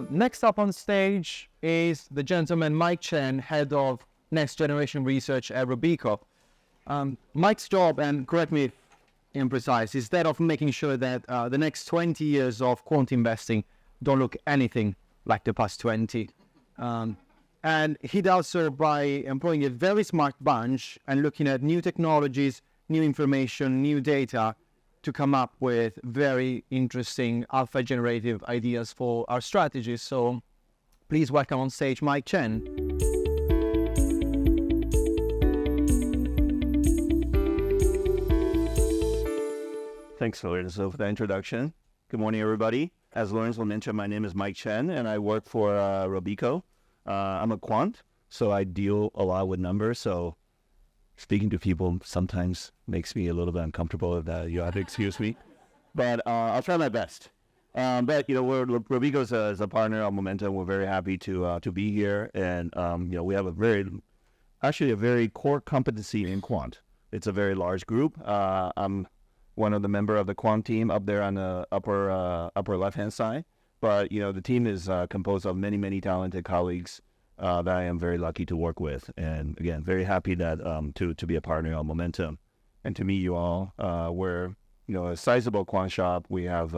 Next up on stage is the gentleman Mike Chen, head of Next Generation Research at Robeco. Mike's job, and correct me if I'm precise, is that of making sure that the next 20 years of quant investing don't look anything like the past 20. And he does so by employing a very smart bunch and looking at new technologies, new information, new data to come up with very interesting alpha generative ideas for our strategies. So please welcome on stage Mike Chen. Thanks, Lorenzo, for the introduction. Good morning, everybody. As Lorenzo mentioned, my name is Mike Chen, and I work for Robeco. I'm a quant, so I deal a lot with numbers. So speaking to people sometimes makes me a little bit uncomfortable. If you have to excuse me, but I'll try my best. But Robeco is a partner on Momentum. We're very happy to be here, and we have a very core competency in quant. It's a very large group. I'm one of the member of the quant team up there on the upper left-hand side. But, the team is composed of many talented colleagues that I am very lucky to work with. And again, very happy that to be a partner on Momentum. And to meet you all, we're, a sizable quant shop. We have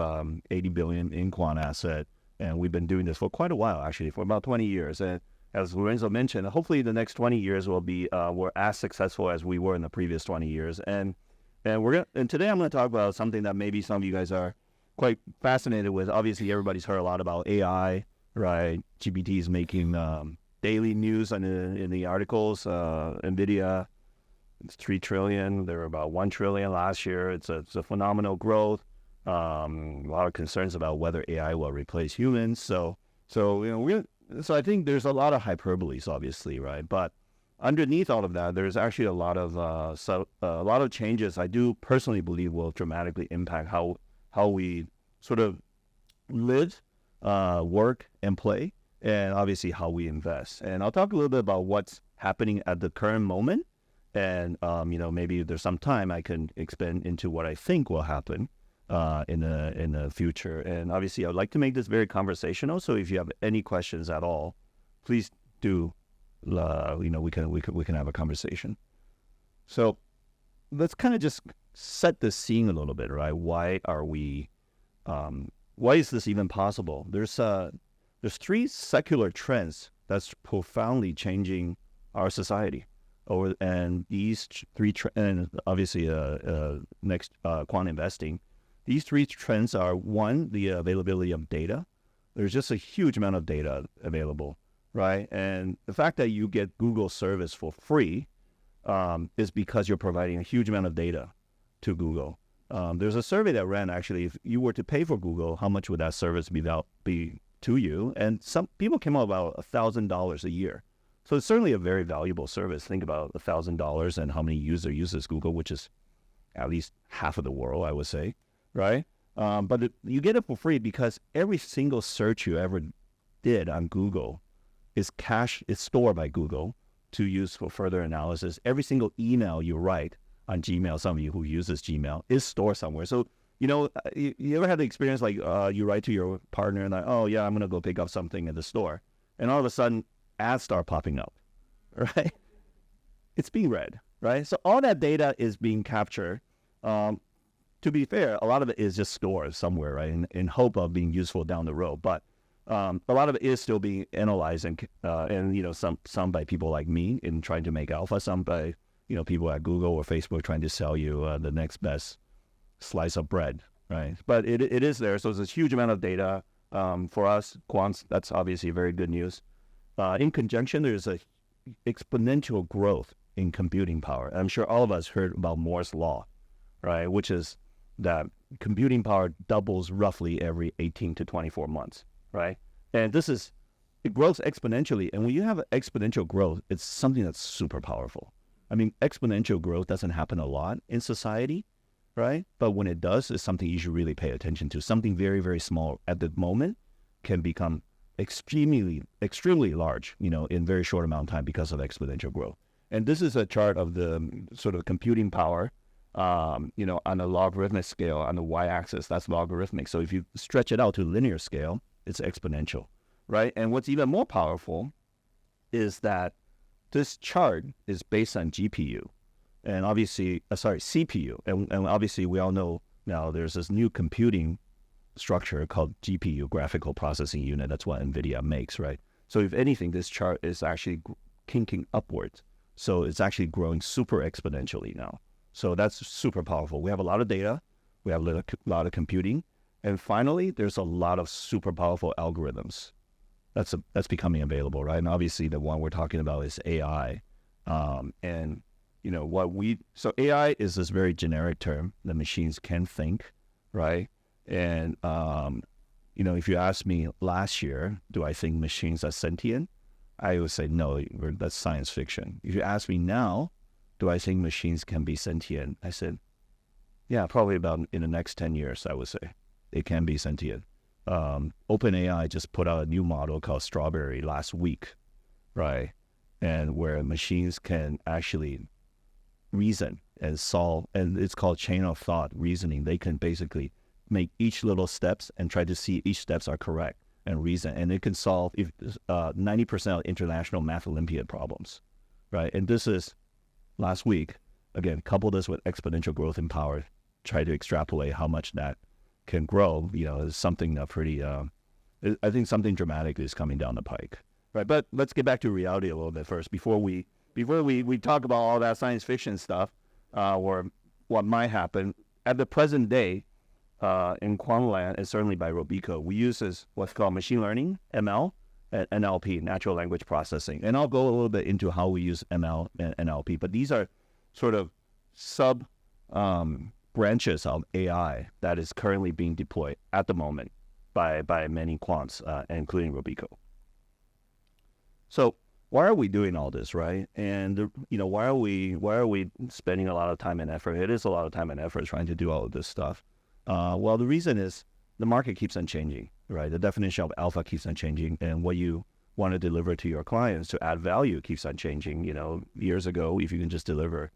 80 billion in quant asset. And we've been doing this for quite a while, actually, for about 20 years. And as Lorenzo mentioned, hopefully the next 20 years will be we're as successful as we were in the previous 20 years. And today I'm going to talk about something that maybe some of you guys are quite fascinated with. Obviously, everybody's heard a lot about AI, right? GPT is making daily news in the articles. NVIDIA, it's 3 trillion. There were about 1 trillion last year. It's a phenomenal growth. A lot of concerns about whether AI will replace humans. So I think there's a lot of hyperboles, obviously, right? But underneath all of that, there's actually a lot of changes I do personally believe will dramatically impact how we sort of live, work, and play, and obviously how we invest. And I'll talk a little bit about what's happening at the current moment, and maybe if there's some time I can expand into what I think will happen in the future. And obviously, I'd like to make this very conversational. So if you have any questions at all, please do. We can have a conversation. So let's kind of just set the scene a little bit, right? Why is this even possible? There's 3 secular trends that's profoundly changing our society. And these 3 and obviously next quant investing. These 3 trends are, one, the availability of data. There's just a huge amount of data available, right? And the fact that you get Google service for free is because you're providing a huge amount of data to Google. There's a survey that ran, actually, if you were to pay for Google, how much would that service be to you? And some people came out about $1,000 a year. So it's certainly a very valuable service. Think about $1,000 and how many users uses Google, which is at least half of the world, I would say, right? But you get it for free because every single search you ever did on Google is stored by Google to use for further analysis. Every single email you write on Gmail, some of you who uses Gmail, is stored somewhere. So, you ever had the experience like you write to your partner and like, oh yeah, I'm going to go pick up something at the store. And all of a sudden ads start popping up, right? It's being read, right? So all that data is being captured. To be fair, a lot of it is just stored somewhere, right? In hope of being useful down the road. But a lot of it is still being analyzed and some by people like me in trying to make alpha, some by people at Google or Facebook trying to sell you the next best slice of bread, right? But it is there, so there's a huge amount of data for us quants. That's obviously very good news. In conjunction, there's a exponential growth in computing power. I'm sure all of us heard about Moore's law, right? Which is that computing power doubles roughly every 18 to 24 months, right? And it grows exponentially. And when you have exponential growth, it's something that's super powerful. I mean, exponential growth doesn't happen a lot in society, right? But when it does, it's something you should really pay attention to. Something very, very small at the moment can become extremely large, in very short amount of time because of exponential growth. And this is a chart of the sort of computing power, on a logarithmic scale. On the y-axis, that's logarithmic. So if you stretch it out to linear scale, it's exponential. right? And what's even more powerful is that this chart is based on GPU and obviously, CPU. And obviously we all know now there's this new computing structure called GPU, graphical processing unit. That's what NVIDIA makes, right? So if anything, this chart is actually kinking upwards. So it's actually growing super exponentially now. So that's super powerful. We have a lot of data. We have a lot of computing. And finally, there's a lot of super powerful algorithms that's becoming available, right? And obviously the one we're talking about is AI. And you know so AI is this very generic term that machines can think, right? And you know, if you ask me last year, do I think machines are sentient? I would say no, that's science fiction. If you ask me now, do I think machines can be sentient? I said, yeah, probably about in the next 10 years, I would say they can be sentient. OpenAI just put out a new model called Strawberry last week, right? And where machines can actually reason and solve, and it's called chain of thought reasoning. They can basically make each little steps and try to see each steps are correct and reason. And it can solve 90% of international math Olympiad problems, right? And this is last week, again, couple this with exponential growth in power, try to extrapolate how much that can grow, you know, is something pretty, I think something dramatic is coming down the pike, right? But let's get back to reality a little bit first before we talk about all that science fiction stuff or what might happen. At the present day, in quantum land, and certainly by Robeco, we use what's called machine learning, ML, and NLP, natural language processing. And I'll go a little bit into how we use ML and NLP, but these are sort of sub branches of AI that is currently being deployed at the moment by many quants, including Robeco. So why are we doing all this, right? And you know, why are we spending a lot of time and effort? It is a lot of time and effort trying to do all of this stuff. Well, the reason is the market keeps on changing, right? The definition of alpha keeps on changing, and what you want to deliver to your clients to add value keeps on changing. You know, years ago, if you can just deliver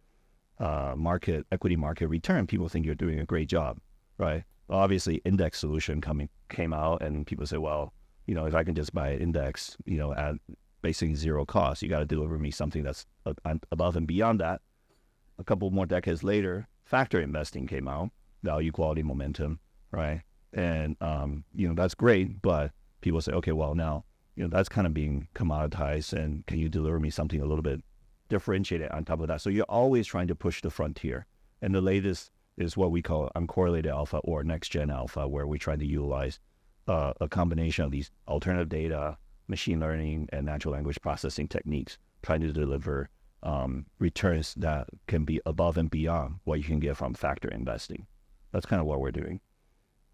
equity market return, people think you're doing a great job, right? Obviously, index solution came out, and people say, well, you know, if I can just buy an index, you know, at basically zero cost, you got to deliver me something that's above and beyond that. A couple more decades later, factor investing came out, value, quality, momentum, right? And, you know, that's great, but people say, okay, well, now, you know, that's kind of being commoditized, and can you deliver me something a little bit differentiated on top of that? So you're always trying to push the frontier. And the latest is what we call uncorrelated alpha or next-gen alpha, where we try to utilize a combination of these alternative data, machine learning, and natural language processing techniques, trying to deliver returns that can be above and beyond what you can get from factor investing. That's kind of what we're doing.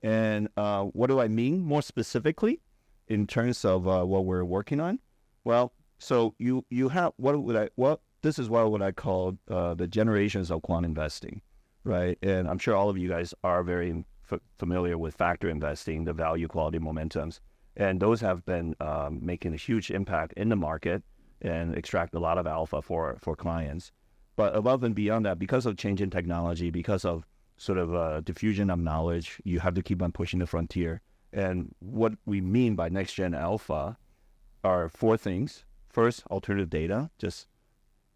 And what do I mean more specifically in terms of what we're working on? Well, so you have this is what I call the generations of quant investing, right? And I'm sure all of you guys are very familiar with factor investing, the value, quality, momentums, and those have been making a huge impact in the market and extract a lot of alpha for clients. But above and beyond that, because of change in technology, because of sort of diffusion of knowledge, you have to keep on pushing the frontier. And what we mean by next-gen alpha are four things. First, alternative data, just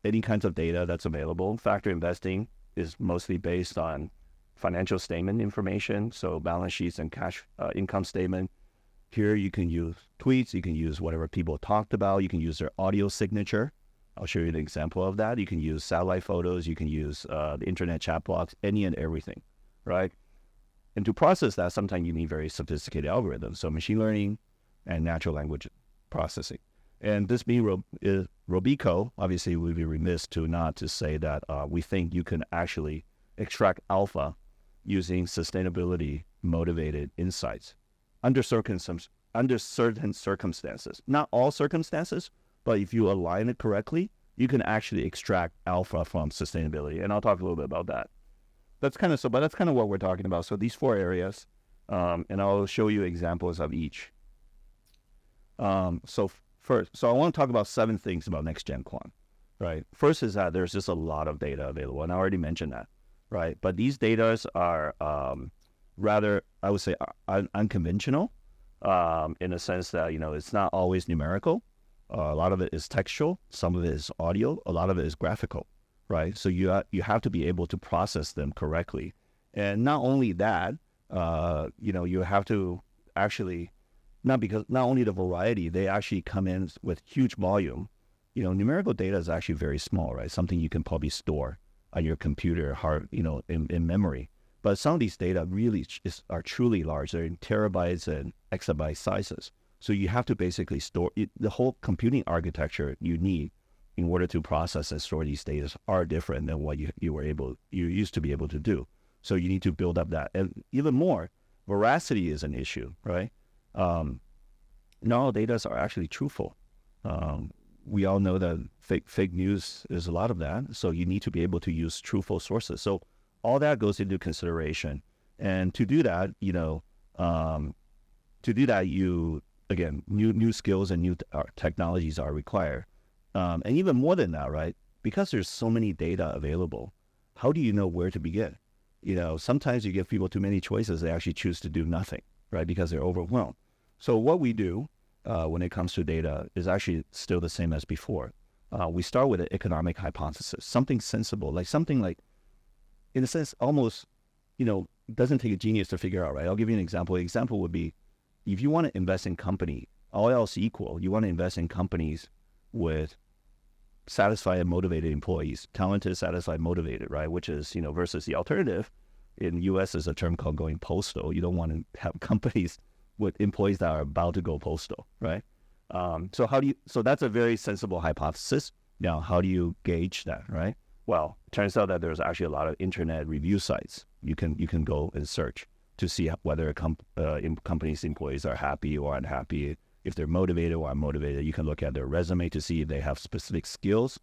any kinds of data that's available. Factor investing is mostly based on financial statement information, so balance sheets and cash income statement. Here you can use tweets, you can use whatever people talked about, you can use their audio signature. I'll show you an example of that. You can use satellite photos, you can use the internet chat blocks, any and everything, right? And to process that, sometimes you need very sophisticated algorithms, so machine learning and natural language processing. And this being Robeco, obviously we'd be remiss not to say that we think you can actually extract alpha using sustainability motivated insights under certain circumstances. Not all circumstances, but if you align it correctly, you can actually extract alpha from sustainability. And I'll talk a little bit about that. But that's kind of what we're talking about. So these four areas, and I'll show you examples of each. So I want to talk about 7 things about next-gen quant, right? First is that there's just a lot of data available, and I already mentioned that, right? But these data are rather, I would say, unconventional, in the sense that, it's not always numerical. A lot of it is textual. Some of it is audio. A lot of it is graphical, right? So you have to be able to process them correctly. And not only that, you have to actually, not only the variety, they actually come in with huge volume. Numerical data is actually very small, right? Something you can probably store on your computer in memory. But some of these data really are truly large. They're in terabytes and exabyte sizes. So you have to basically store the whole computing architecture you need in order to process and store these data are different than what you used to be able to do. So you need to build up that. And even more, veracity is an issue, right? Not all data are actually truthful. We all know that fake news is a lot of that. So you need to be able to use truthful sources. So all that goes into consideration. And to do that, again, new skills and new technologies are required. And even more than that, right? Because there's so many data available, how do you know where to begin? Sometimes you give people too many choices, they actually choose to do nothing, right? Because they're overwhelmed. So what we do when it comes to data is actually still the same as before. We start with an economic hypothesis, something sensible, something like, in a sense, almost, doesn't take a genius to figure out, right? I'll give you an example. The example would be, if you want to invest in company, all else equal, you want to invest in companies with satisfied and motivated employees, talented, satisfied, motivated, right? Which is, versus the alternative in the U.S. is a term called going postal. You don't want to have companies with employees that are about to go postal, right? So that's a very sensible hypothesis. Now, how do you gauge that, right? Well, it turns out that there's actually a lot of internet review sites. You can go and search to see whether a company's employees are happy or unhappy. If they're motivated or unmotivated, you can look at their resume to see if they have specific skills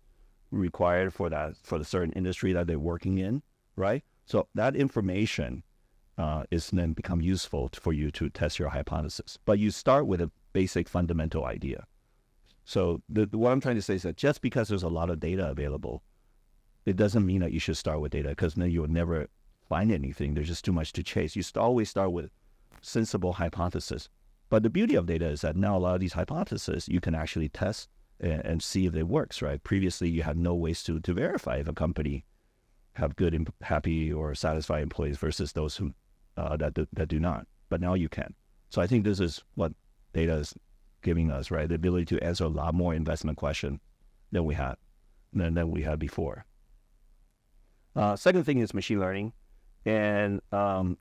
required for the certain industry that they're working in, right? So that information is then become useful for you to test your hypothesis. But you start with a basic fundamental idea. So what I'm trying to say is that just because there's a lot of data available, it doesn't mean that you should start with data, because then you'll never find anything. There's just too much to chase. You always start with sensible hypothesis. But the beauty of data is that now a lot of these hypotheses you can actually test and see if it works, right? Previously, you had no ways to verify if a company have good, happy, or satisfied employees versus those who that do not. But now you can. So I think this is what data is giving us, right? The ability to answer a lot more investment questions than we had before. Second thing is machine learning. And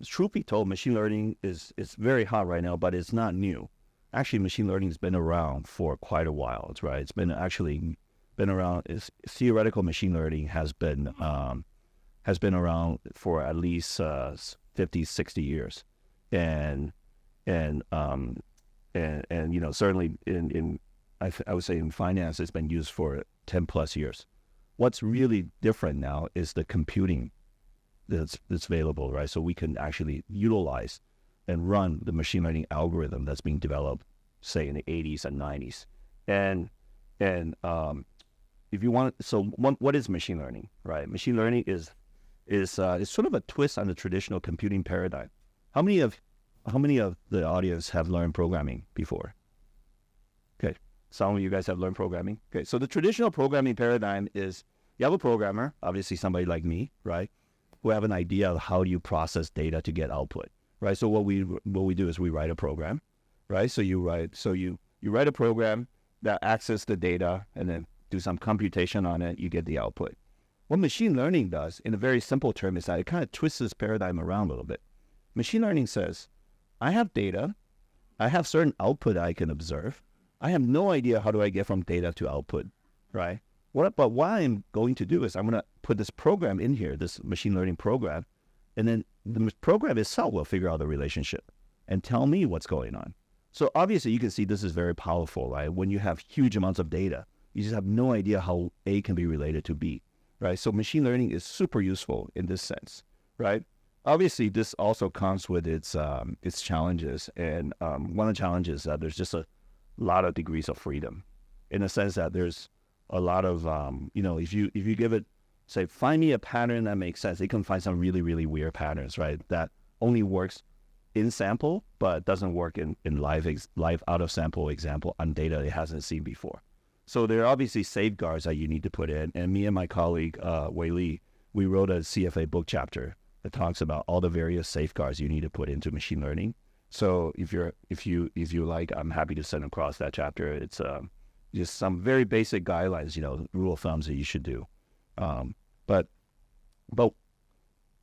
truth be told, machine learning is very hot right now, but it's not new. Actually, machine learning has been around for quite a while, right? It's been around. Theoretical machine learning has been around for at least 50, 60 years, and certainly I would say in finance, it's been used for 10 plus years. What's really different now is the computing that's available, right? So we can actually utilize and run the machine learning algorithm that's being developed, say, in the 80s and 90s. And if you want, so what is machine learning, right? Machine learning is sort of a twist on the traditional computing paradigm. How many of the audience have learned programming before? Okay, some of you guys have learned programming. Okay, so the traditional programming paradigm is you have a programmer, obviously somebody like me, right, who have an idea of how do you process data to get output, right? So what we do is we write a program, right? So you write a program that accesses the data and then do some computation on it, you get the output. What machine learning does, in a very simple term, is that it kind of twists this paradigm around a little bit. Machine learning says, I have data, I have certain output I can observe. I have no idea how do I get from data to output, right? But what I'm going to do is I'm going to put this program in here, this machine learning program, and then the program itself will figure out the relationship and tell me what's going on. So obviously you can see this is very powerful, right? When you have huge amounts of data, you just have no idea how A can be related to B, right? So machine learning is super useful in this sense, right? Obviously, this also comes with its challenges, and one of the challenges is that there's just a lot of degrees of freedom, in the sense that there's a lot of if you give it, say, find me a pattern that makes sense, it can find some really, really weird patterns, right? That only works in sample, but doesn't work in live out of sample example on data it hasn't seen before. So there are obviously safeguards that you need to put in. And me and my colleague Wei Li, we wrote a CFA book chapter that talks about all the various safeguards you need to put into machine learning. So if you like, I'm happy to send across that chapter. It's just some very basic guidelines, rule of thumbs that you should do. But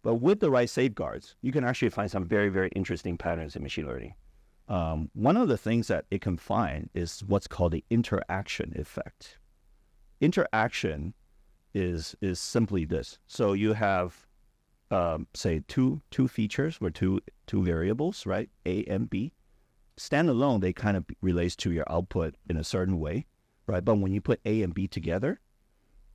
with the right safeguards, you can actually find some very, very interesting patterns in machine learning. One of the things that it can find is what's called the interaction effect. Interaction is simply this. So you have, say, two features or two variables, right? A and B. Standalone, they kind of relates to your output in a certain way, right? But when you put A and B together,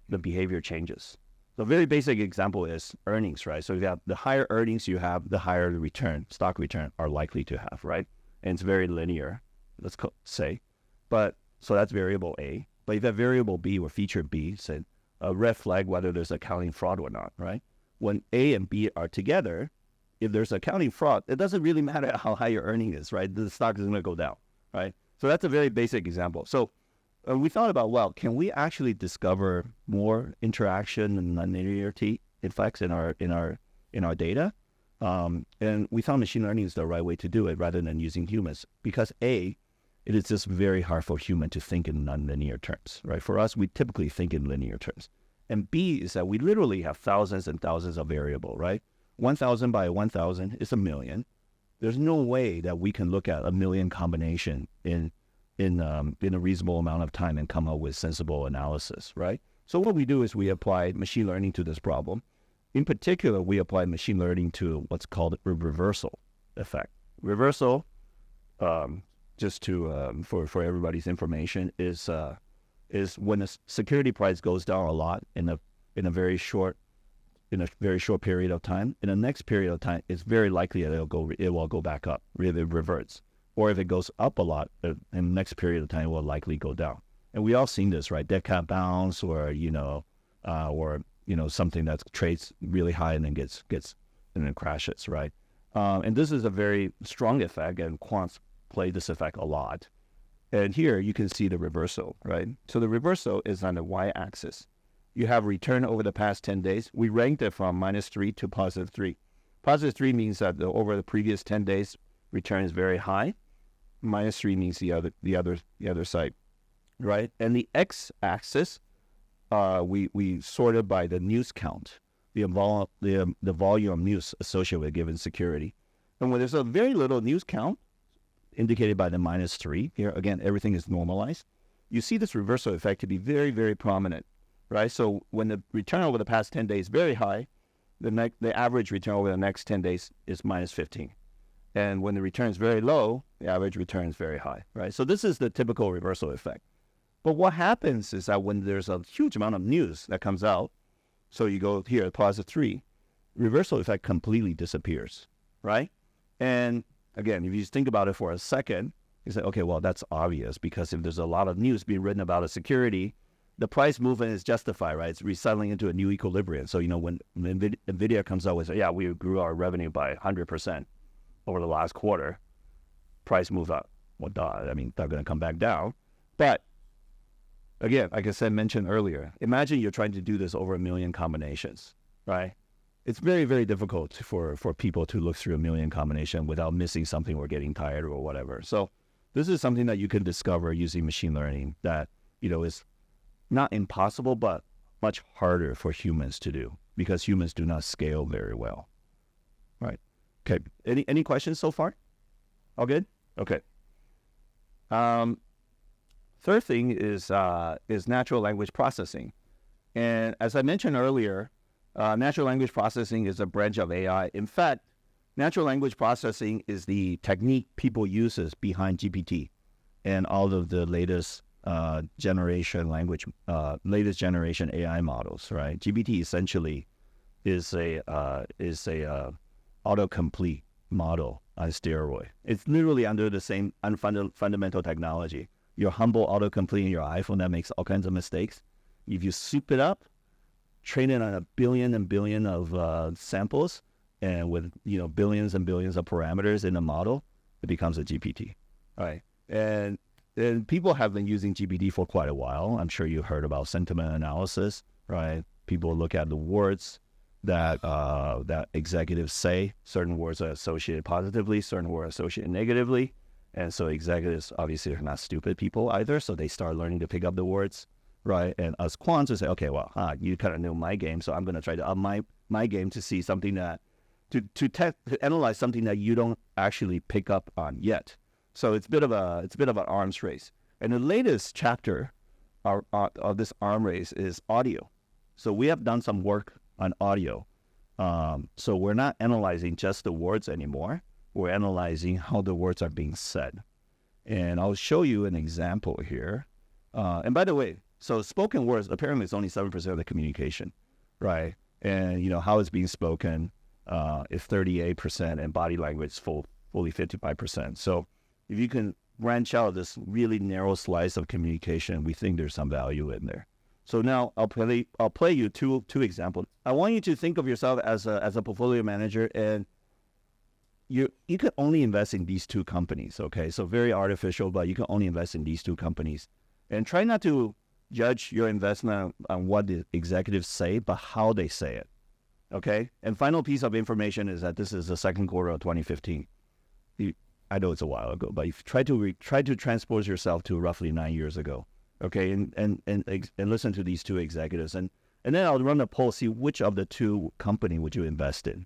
the behavior changes. So a very basic example is earnings, right? So if you have the higher earnings you have, the higher the return, stock return are likely to have, right? And it's very linear, let's say. But so that's variable A. But if you have variable B or feature B, say a red flag whether there's accounting fraud or not, right? When A and B are together, if there's accounting fraud, it doesn't really matter how high your earning is, right? The stock is going to go down, right? So that's a very basic example. So we thought about, well, can we actually discover more interaction and nonlinearity effects in our data? And we thought machine learning is the right way to do it rather than using humans, because A, it is just very hard for human to think in nonlinear terms, right? For us, we typically think in linear terms. And B is that we literally have thousands and thousands of variables, right? 1,000 by 1,000 is 1,000,000. There's no way that we can look at 1,000,000 combination in a reasonable amount of time and come up with sensible analysis, right? So what we do is we apply machine learning to this problem. In particular, we apply machine learning to what's called a reversal effect. Reversal, just to for everybody's information, is when a security price goes down a lot in a very short period of time. In the next period of time, it's very likely that it will go back up. It reverts. Or if it goes up a lot, in the next period of time, it will likely go down. And we all seen this, right? Dead cat bounce, or something that trades really high and then gets and then crashes, right? And this is a very strong effect, and quants play this effect a lot. And here you can see the reversal, right? So the reversal is on the y-axis. You have return over the past 10 days. We ranked it from -3 to +3. +3 means that over the previous 10 days, return is very high. -3 means the other side, right? And the x-axis, we sorted by the news count, the volume of news associated with a given security. And when there's a very little news count, indicated by the -3, here again everything is normalized, you see this reversal effect to be very, very prominent, right? So when the return over the past 10 days is very high, the average return over the next 10 days is -15. And when the return is very low, the average return is very high, right? So this is the typical reversal effect. But what happens is that when there's a huge amount of news that comes out, so you go here, +3, reversal effect completely disappears, right? And again, if you think about it for a second, you say, okay, well, that's obvious, because if there's a lot of news being written about a security, the price movement is justified, right? It's resettling into a new equilibrium. So, when NVIDIA comes out with, yeah, we grew our revenue by 100% over the last quarter, price moves up. Well, duh, I mean, they're going to come back down. But again, like I said, mentioned earlier, imagine you're trying to do this over 1,000,000 combinations, right? It's very, very difficult for people to look through 1,000,000 combination without missing something or getting tired or whatever. So this is something that you can discover using machine learning that, is not impossible, but much harder for humans to do, because humans do not scale very well, right? Okay. Any questions so far? All good? Okay. Third thing is natural language processing. And as I mentioned earlier, natural language processing is a branch of AI. In fact, natural language processing is the technique people uses behind GPT and all of the latest generation AI models, right? GPT essentially is a autocomplete model on steroid. It's literally under the same fundamental technology. Your humble autocomplete in your iPhone that makes all kinds of mistakes. If you soup it up, train it on a billion and billion of samples, and with billions and billions of parameters in a model, it becomes a GPT, right? And people have been using GPT for quite a while. I'm sure you heard about sentiment analysis, right? People look at the words that executives say. Certain words are associated positively, certain words are associated negatively. And so executives obviously are not stupid people either, so they start learning to pick up the words, right? And us quants will say, okay, well, you kind of know my game, so I'm going to try to up my game to see something that, to analyze something that you don't actually pick up on yet. So it's a bit of an arms race. And the latest chapter of this arm race is audio. So we have done some work on audio. So we're not analyzing just the words anymore. We're analyzing how the words are being said. And I'll show you an example here. And by the way, so spoken words, apparently it's only 7% of the communication, right? And, how it's being spoken is 38%, and body language is fully 55%. So if you can branch out this really narrow slice of communication, we think there's some value in there. So now I'll play you two examples. I want you to think of yourself as a portfolio manager, and you can only invest in these two companies, okay? So very artificial, but you can only invest in these two companies. And try not to judge your investment on what the executives say, but how they say it, okay? And final piece of information is that this is the second quarter of 2015. I know it's a while ago, but you try to transpose yourself to roughly 9 years ago, okay? And listen to these two executives, and then I'll run a poll, see which of the two company would you invest in.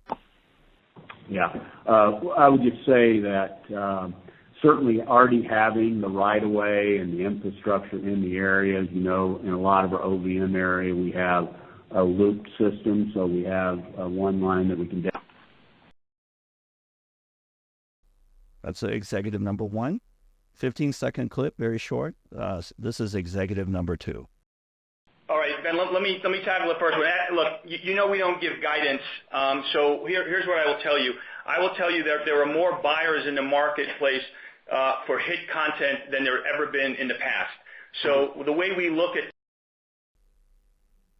Yeah, I would just say that certainly already having the right-of-way and the infrastructure in the areas, in a lot of our OVM area, we have a loop system, so we have one line that we can. That's executive number one. 15-second clip, very short. This is executive number two. All right, Ben, let me tackle the first one. Look, we don't give guidance, so here's what I will tell you. I will tell you that there are more buyers in the marketplace for hit content than there have ever been in the past. So the way we look at...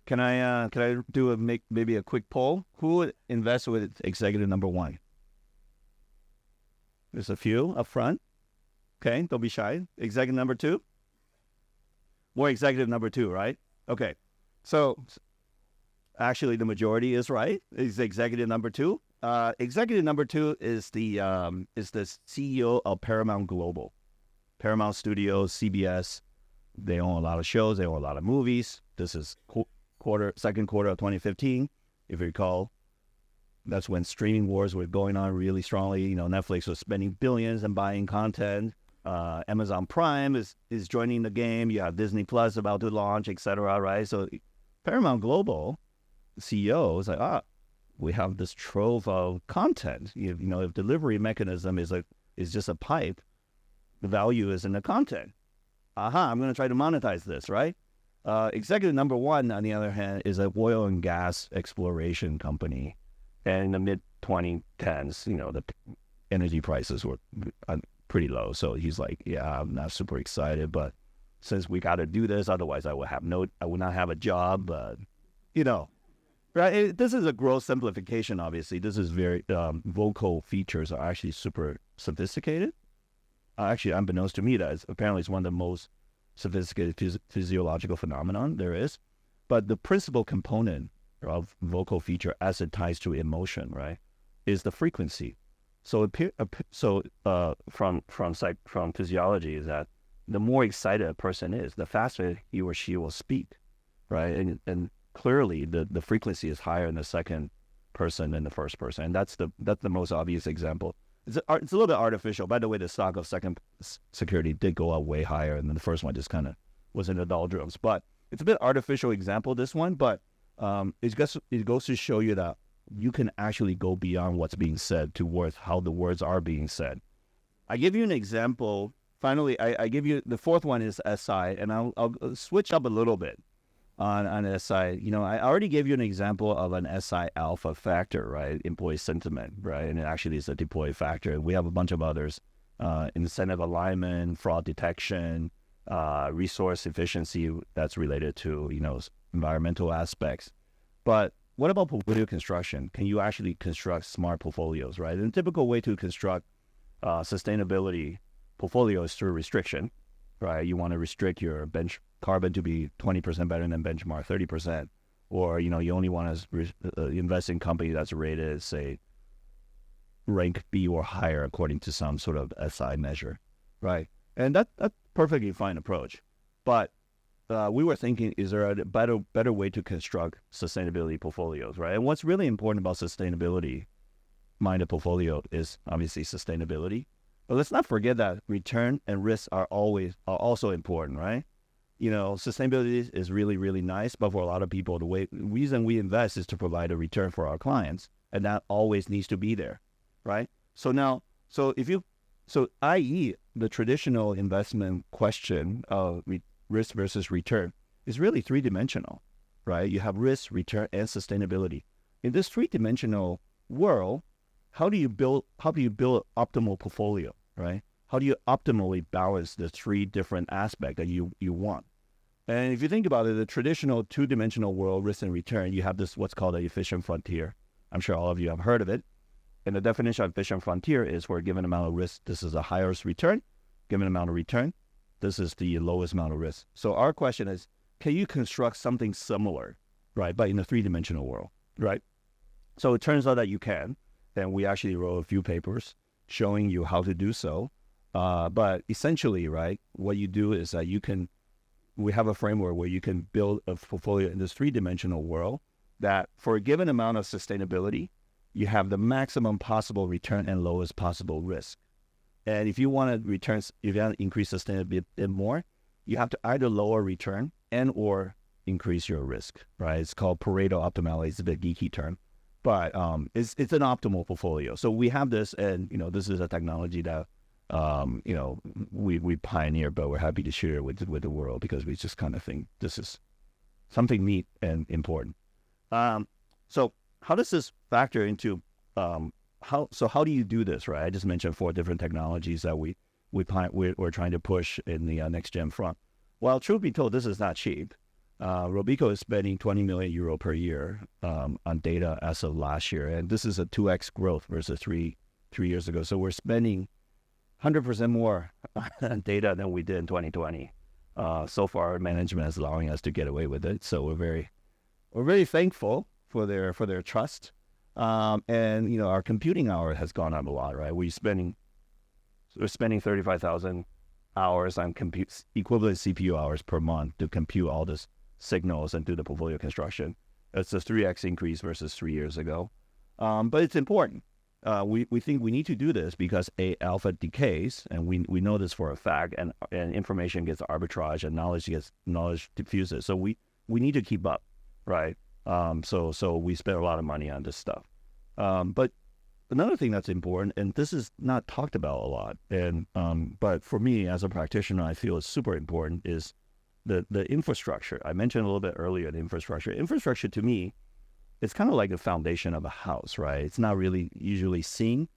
Can I do maybe a quick poll? Who would invest with executive number one? There's a few up front. Okay, don't be shy. Executive number two? More executive number two, right? Okay, so actually the majority is right. Is executive number two. Executive number two is the CEO of Paramount Global. Paramount Studios, CBS, they own a lot of shows, they own a lot of movies. This is second quarter of 2015. If you recall, that's when streaming wars were going on really strongly. Netflix was spending billions and buying content. Amazon Prime is joining the game. You have Disney Plus about to launch, etc. Right? So Paramount Global CEO is like, we have this trove of content. If delivery mechanism is just a pipe, the value is in the content. I'm going to try to monetize this, right? Executive number one, on the other hand, is a oil and gas exploration company. And in the mid-2010s, the energy prices were pretty low. So he's like, yeah, I'm not super excited, but since we got to do this, otherwise I would not have a job. But, right? This is a gross simplification, obviously. This is very, vocal features are actually super sophisticated. Actually, unbeknownst to me, apparently it's one of the most sophisticated physiological phenomenon there is. But the principal component of vocal feature as it ties to emotion, right, is the frequency. So from physiology is that the more excited a person is, the faster he or she will speak, right? And clearly the frequency is higher in the second person than the first person, and that's the most obvious example. It's a little bit artificial. By the way, the stock of second security did go up way higher, and then the first one just kind of was in the doldrums. But it's a bit artificial example, this one, but it goes to show you that you can actually go beyond what's being said towards how the words are being said. I give you an example. Finally, I give you the fourth one is SI, and I'll switch up a little bit on SI. I already gave you an example of an SI alpha factor, right? Employee sentiment, right? And it actually is a deploy factor. We have a bunch of others: incentive alignment, fraud detection, resource efficiency that's related to environmental aspects. But what about portfolio construction? Can you actually construct smart portfolios, right? And the typical way to construct sustainability portfolio is through restriction, right? You want to restrict your bench carbon to be 20% better than benchmark, 30%, or you only want to invest in company that's rated, say, rank B or higher according to some sort of SI measure, right? And that's perfectly fine approach, but we were thinking, is there a better way to construct sustainability portfolios, right? And what's really important about sustainability-minded portfolio is obviously sustainability. But let's not forget that return and risk are also important, right? Sustainability is really, really nice, but for a lot of people, the reason we invest is to provide a return for our clients, and that always needs to be there, right? I.e., the traditional investment question of risk versus return is really three-dimensional, right? You have risk, return, and sustainability. In this three-dimensional world, how do you build an optimal portfolio, right? How do you optimally balance the three different aspects that you want? And if you think about it, the traditional two-dimensional world, risk and return, you have this what's called an efficient frontier. I'm sure all of you have heard of it. And the definition of efficient frontier is for a given amount of risk, this is the highest return. Given amount of return, this is the lowest amount of risk. So our question is, can you construct something similar, right, but in a three-dimensional world, right? So it turns out that you can, and we actually wrote a few papers showing you how to do so. But essentially, right, what you do is that we have a framework where you can build a portfolio in this three-dimensional world that for a given amount of sustainability, you have the maximum possible return and lowest possible risk. And if you want to increase sustainability more, you have to either lower return and or increase your risk, right? It's called Pareto optimality. It's a bit geeky term, but it's an optimal portfolio. So we have this, and this is a technology that we pioneer, but we're happy to share it with the world because we just kind of think this is something neat and important. So how does this factor into how do you do this, right? I just mentioned 4 different technologies that we're trying to push in the next gen front. Well, truth be told, this is not cheap. Robeco is spending 20 million euro per year on data as of last year, and this is a 2x growth versus three years ago. So we're spending 100% more on data than we did in 2020. So far, management is allowing us to get away with it, so we're very thankful for their trust. And our computing hour has gone up a lot, right? We're spending 35,000 hours on equivalent CPU hours per month to compute all this signals and do the portfolio construction. It's a 3x increase versus 3 years ago. But it's important. We think we need to do this because alpha decays, and we know this for a fact, and information gets arbitraged and knowledge diffuses. So we need to keep up, right? So we spend a lot of money on this stuff. But another thing that's important, and this is not talked about a lot, and but for me as a practitioner, I feel it's super important, is the infrastructure. I mentioned a little bit earlier the infrastructure. Infrastructure to me, it's kind of like the foundation of a house, right? It's not really usually seen,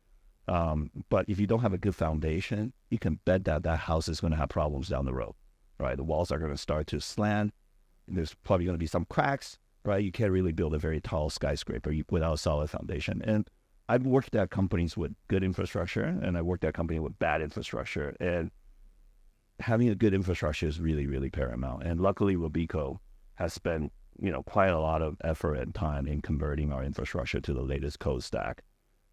but if you don't have a good foundation, you can bet that house is going to have problems down the road, right? The walls are going to start to slant. There's probably going to be some cracks, right? You can't really build a very tall skyscraper without a solid foundation. And I've worked at companies with good infrastructure, and I worked at a company with bad infrastructure. And having a good infrastructure is really, really paramount. And luckily, Robeco has spent quite a lot of effort and time in converting our infrastructure to the latest code stack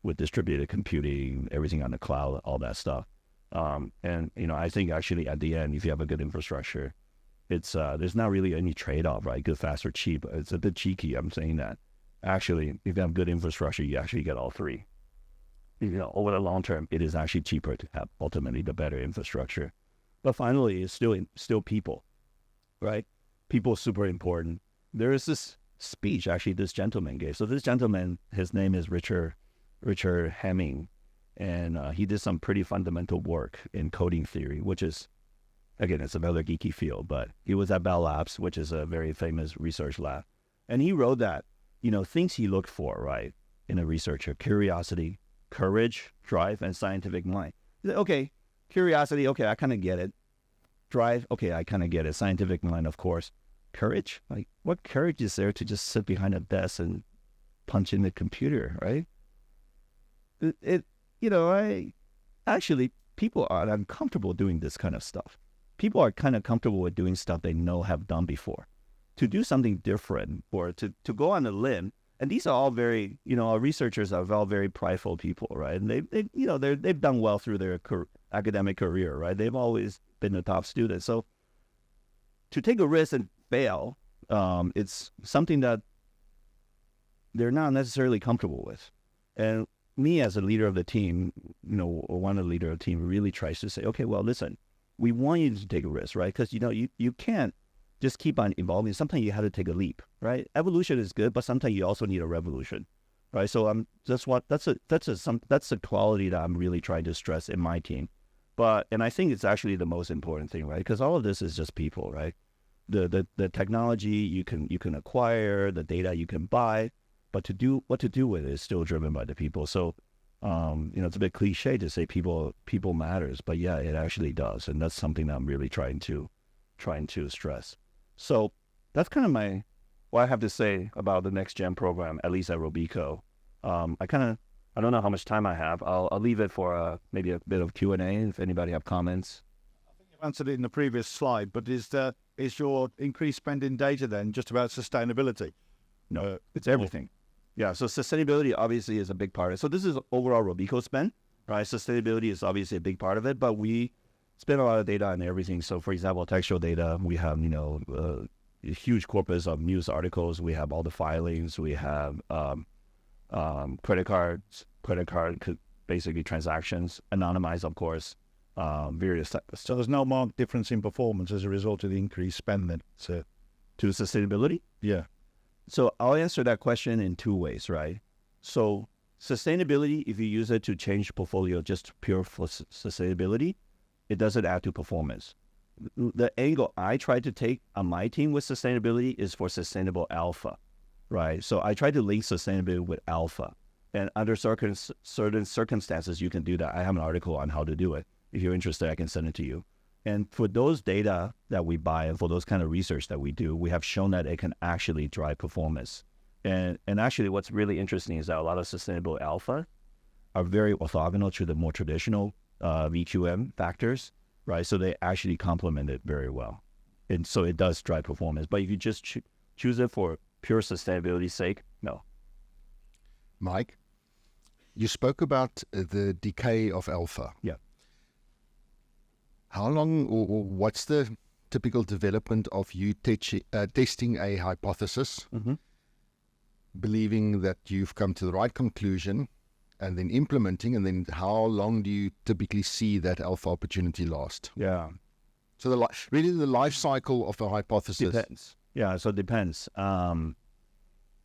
with distributed computing, everything on the cloud, all that stuff. And I think actually at the end, if you have a good infrastructure, it's there's not really any trade-off, right? Good, fast, or cheap. It's a bit cheeky, I'm saying that. Actually, if you have good infrastructure, you actually get all three. Over the long term, it is actually cheaper to have ultimately the better infrastructure. But finally, it's still people, right? People are super important. There is this speech actually this gentleman gave. So this gentleman, his name is Richard Hemming, and he did some pretty fundamental work in coding theory, which is, again, it's another geeky field, but he was at Bell Labs, which is a very famous research lab. And he wrote that, things he looked for, right, in a researcher: curiosity, courage, drive, and scientific mind. He said, okay, curiosity, okay, I kind of get it. Drive, okay, I kind of get it. Scientific mind, of course. Courage, like what courage is there to just sit behind a desk and punch in the computer, right? I actually, people are uncomfortable doing this kind of stuff. People are kind of comfortable with doing stuff they know have done before. To do something different or to go on a limb, and these are all very, our researchers are all very prideful people, right? And they've done well through their academic career, right? They've always been the top student. So to take a risk and fail, it's something that they're not necessarily comfortable with. And me as a leader of the team, or one of the leader of the team really tries to say, okay, well, listen, we want you to take a risk, right? Because, you can't just keep on evolving. Sometimes you have to take a leap, right? Evolution is good, but sometimes you also need a revolution, right? So that's a quality that I'm really trying to stress in my team. And I think it's actually the most important thing, right? Because all of this is just people, right? The technology you can acquire, the data you can buy, but what to do with it is still driven by the people. So, it's a bit cliche to say people matters, but yeah, it actually does, and that's something that I'm really trying to stress. So that's kind of what I have to say about the Next Gen program, at least at Robeco. I don't know how much time I have. I'll leave it for maybe a bit of Q&A if anybody have comments. I think you've answered it in the previous slide, but is your increased spend in data then just about sustainability? No, it's everything. Yeah, so sustainability obviously is a big part of it. So this is overall Robeco spend, right? Sustainability is obviously a big part of it, but we spend a lot of data on everything. So for example, textual data, we have, a huge corpus of news articles. We have all the filings. We have credit card basically transactions, anonymized, of course, various types. So there's no marked difference in performance as a result of the increased spend then? So, to sustainability? Yeah. So I'll answer that question in two ways, right? So sustainability, if you use it to change portfolio just pure for sustainability, it doesn't add to performance. The angle I try to take on my team with sustainability is for sustainable alpha, right? So I try to link sustainability with alpha. And under certain circumstances, you can do that. I have an article on how to do it. If you're interested, I can send it to you. And for those data that we buy and for those kind of research that we do, we have shown that it can actually drive performance. And actually what's really interesting is that a lot of sustainable alpha are very orthogonal to the more traditional VQM factors, right? So they actually complement it very well. And so it does drive performance. But if you just choose it for pure sustainability's sake, no. Mike, you spoke about the decay of alpha. Yeah. How long or what's the typical development of you testing a hypothesis, believing that you've come to the right conclusion, and then implementing, and then how long do you typically see that alpha opportunity last? Yeah. So really the life cycle of a hypothesis. Depends. Yeah, so it depends.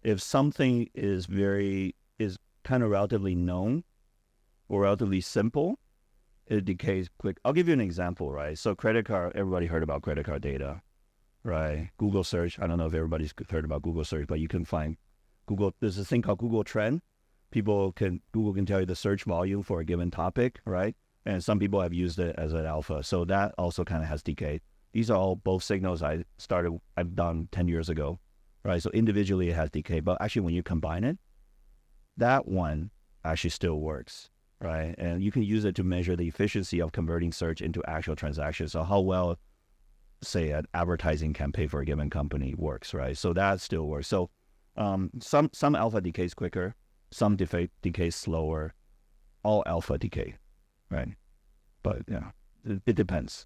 If something is kind of relatively known or relatively simple, it decays quick. I'll give you an example, right? So credit card, everybody heard about credit card data, right? Google search, I don't know if everybody's heard about Google search, but you can find Google, there's this thing called Google Trend. Google can tell you the search volume for a given topic, right? And some people have used it as an alpha. So that also kind of has decayed. These are all both signals I've done 10 years ago, right? So individually it has decayed, but actually when you combine it, that one actually still works. Right, and you can use it to measure the efficiency of converting search into actual transactions. So how well, say, an advertising campaign for a given company works, right? So that still works. So some alpha decays quicker, some decays slower. All alpha decay, right? But yeah, it depends.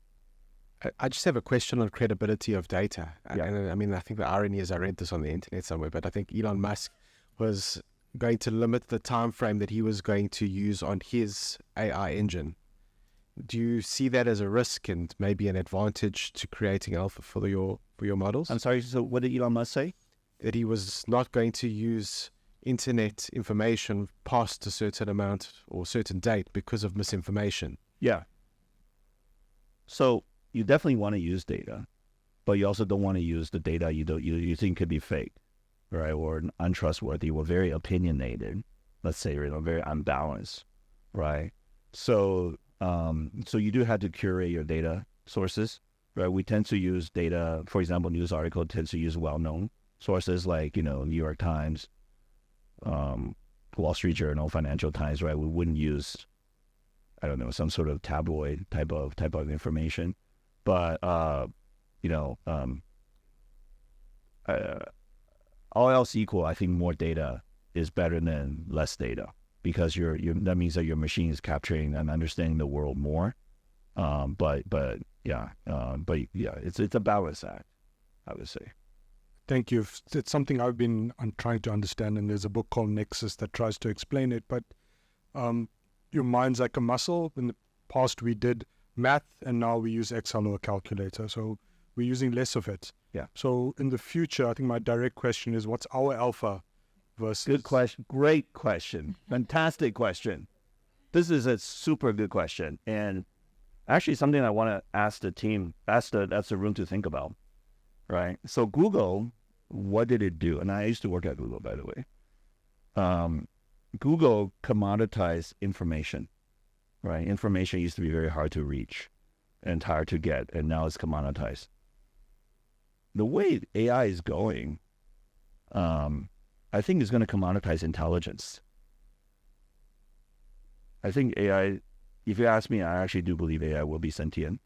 I just have a question on credibility of data. Yeah. And I mean, I think the irony is I read this on the internet somewhere, but I think Elon Musk was going to limit the time frame that he was going to use on his AI engine. Do you see that as a risk and maybe an advantage to creating alpha for your models? I'm sorry, so what did Elon Musk say? That he was not going to use internet information past a certain amount or certain date because of misinformation. Yeah. So you definitely want to use data, but you also don't want to use the data you think could be fake, right, or untrustworthy, or very opinionated, let's say, very unbalanced, right? So so you do have to curate your data sources, right? We tend to use data, for example, news article tends to use well-known sources like, New York Times, Wall Street Journal, Financial Times, right? We wouldn't use, I don't know, some sort of tabloid type of information. But all else equal, I think more data is better than less data, because that means that your machine is capturing and understanding the world more. But it's a balance act, I would say. Thank you. It's something I've been trying to understand, and there's a book called Nexus that tries to explain it. But your mind's like a muscle. In the past, we did math, and now we use Excel or a calculator. So we're using less of it. Yeah. So in the future, I think my direct question is, what's our alpha versus... Good question. Great question. Fantastic question. This is a super good question. And actually something I want to ask the team, ask the room to think about, right? So Google, what did it do? And I used to work at Google, by the way. Google commoditized information, right? Information used to be very hard to reach and hard to get, and now it's commoditized. The way AI is going, I think it's going to commoditize intelligence. I think AI, if you ask me, I actually do believe AI will be sentient,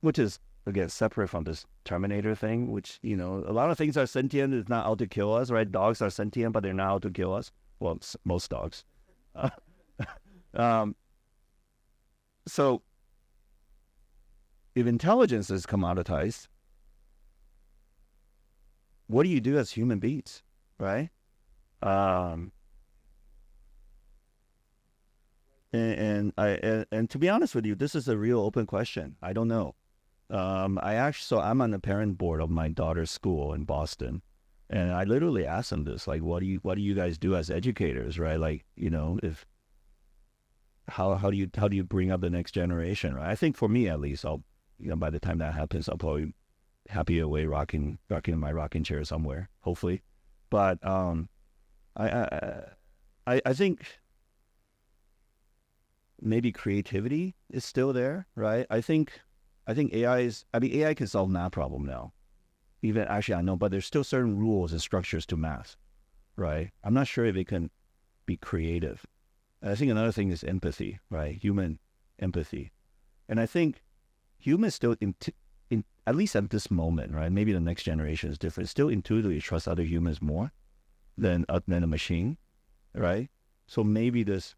which is, again, separate from this Terminator thing, which, a lot of things are sentient. It's not out to kill us, right? Dogs are sentient, but they're not out to kill us. Well, most dogs. So if intelligence is commoditized, what do you do as human beings, right? And to be honest with you, this is a real open question. I don't know. I'm on the parent board of my daughter's school in Boston, and I literally asked them this, like, what do you guys do as educators, right? Like, if how do you bring up the next generation, right? I think for me at least, I'll by the time that happens, I'll probably happy away rocking in my rocking chair somewhere, hopefully. But I think maybe creativity is still there, right? I think AI can solve math problem now. Even actually I know, but there's still certain rules and structures to math, right? I'm not sure if it can be creative. And I think another thing is empathy, right? Human empathy. And I think humans still at least at this moment, right? Maybe the next generation is different. Still intuitively trust other humans more than a machine, right? So maybe this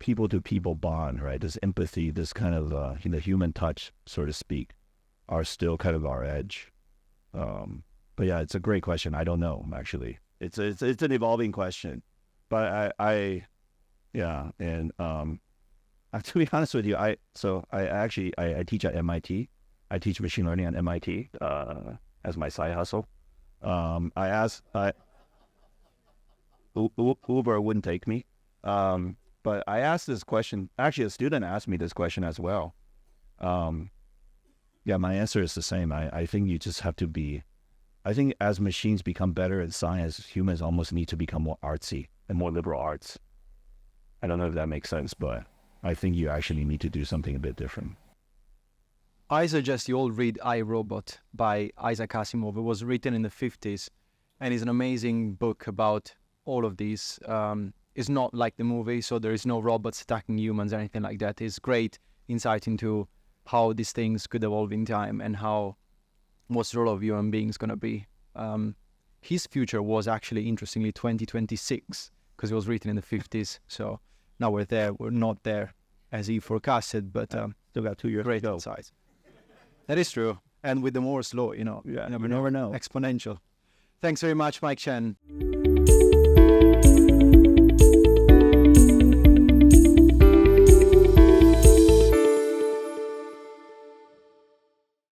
people-to-people bond, right? This empathy, this kind of human touch, so to speak, are still kind of our edge. But yeah, it's a great question. I don't know, actually. It's an evolving question, but I to be honest with you, I teach at MIT. I teach machine learning at MIT as my side hustle. Uber wouldn't take me, but I asked this question. Actually, a student asked me this question as well. My answer is the same. I think you just have to be. I think as machines become better at science, humans almost need to become more artsy and more liberal arts. I don't know if that makes sense, but I think you actually need to do something a bit different. I suggest you all read I, Robot by Isaac Asimov. It was written in the 50s, and it's an amazing book about all of these. It's not like the movie, so there is no robots attacking humans or anything like that. It's great insight into how these things could evolve in time and what's the role of human beings going to be. His future was actually, interestingly, 2026, because it was written in the 50s. So now we're there. We're not there as he forecasted, but still got 2 years great to go. insights. That is true. And with the Moore's law, you never know. Exponential. Thanks very much, Mike Chen.